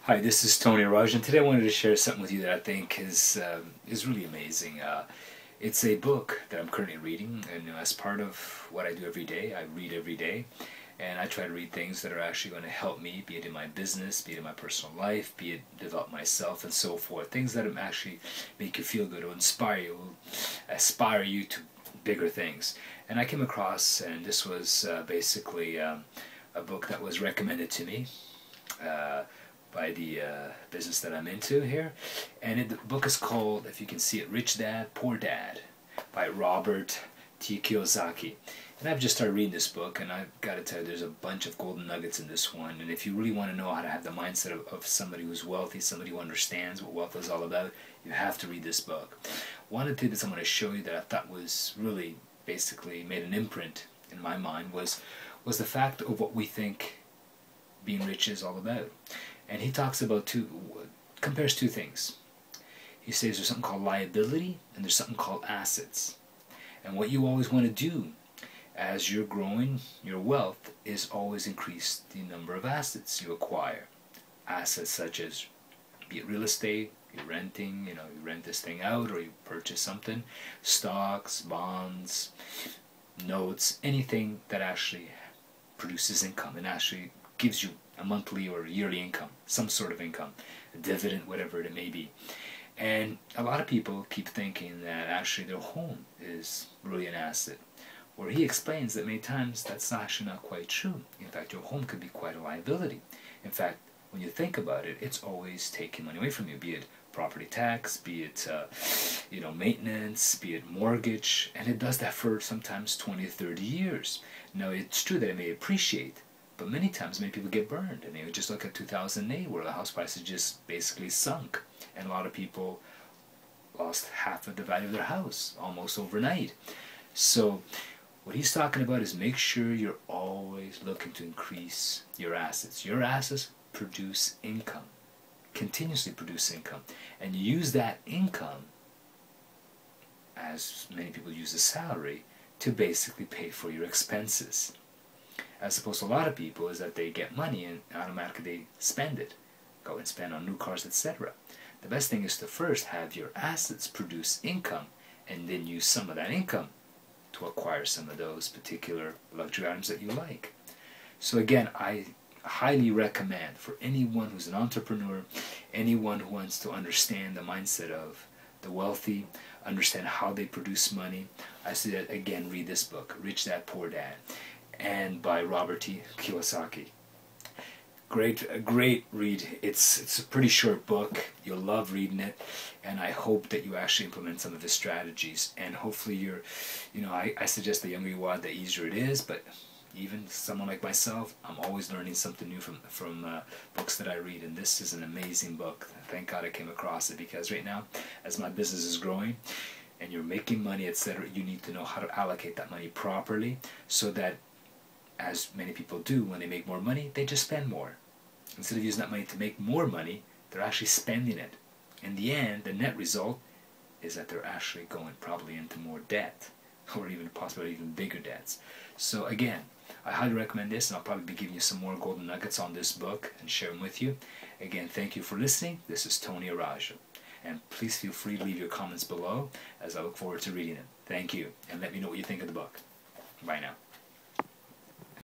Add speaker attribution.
Speaker 1: Hi, this is Tony Araujo, and today I wanted to share something with you that I think is really amazing. It's a book that I'm currently reading, and as part of what I do every day, I read every day, and I try to read things that are actually going to help me, be it in my business, be it in my personal life, be it develop myself, and so forth. Things that actually make you feel good, or aspire you to bigger things. And I came across, and this was basically a book that was recommended to me. By the business that I'm into here, and the book is called, if you can see it, Rich Dad, Poor Dad by Robert T. Kiyosaki. And I've just started reading this book, and I've got to tell you, there's a bunch of golden nuggets in this one. And if you really want to know how to have the mindset of somebody who's wealthy, somebody who understands what wealth is all about, you have to read this book. One of the things I'm going to show you that I thought was really basically made an imprint in my mind was the fact of what we think being rich is all about. And he talks about compares two things. He says there's something called liability and there's something called assets. And what you always want to do as you're growing your wealth is always increase the number of assets you acquire. Assets such as, be it real estate, you're renting, you rent this thing out, or you purchase something, stocks, bonds, notes, anything that actually produces income and actually gives you a monthly or yearly income, some sort of income, a dividend, whatever it may be. And a lot of people keep thinking that actually their home is really an asset, where he explains that many times that's actually not quite true. In fact, your home could be quite a liability. In fact, when you think about it, it's always taking money away from you, be it property tax, be it maintenance, be it mortgage, and it does that for sometimes 20 or 30 years. Now, it's true that it may appreciate, but many times, many people get burned. And you just look at 2008, where the house prices just basically sunk, and a lot of people lost half of the value of their house almost overnight. So what he's talking about is make sure you're always looking to increase your assets. Your assets produce income, continuously produce income, and you use that income, as many people use a salary, to basically pay for your expenses. As opposed to a lot of people is that they get money and automatically they spend it. Go and spend on new cars, etc. The best thing is to first have your assets produce income and then use some of that income to acquire some of those particular luxury items that you like. So again, I highly recommend for anyone who's an entrepreneur, anyone who wants to understand the mindset of the wealthy, understand how they produce money, I say that again, read this book, Rich Dad, Poor Dad, and by Robert T. Kiyosaki. A great read. It's a pretty short book. You'll love reading it, and I hope that you actually implement some of his strategies. And hopefully I suggest the younger you are, the easier it is, but even someone like myself, I'm always learning something new from books that I read, and this is an amazing book. Thank God I came across it, because right now, as my business is growing, and you're making money, etc., you need to know how to allocate that money properly, so that, as many people do, when they make more money, they just spend more. Instead of using that money to make more money, they're actually spending it. In the end, the net result is that they're actually going probably into more debt, or even possibly even bigger debts. So again, I highly recommend this, and I'll probably be giving you some more golden nuggets on this book and share them with you. Again, thank you for listening. This is Tony Araujo. And please feel free to leave your comments below, as I look forward to reading them. Thank you, and let me know what you think of the book. Bye now.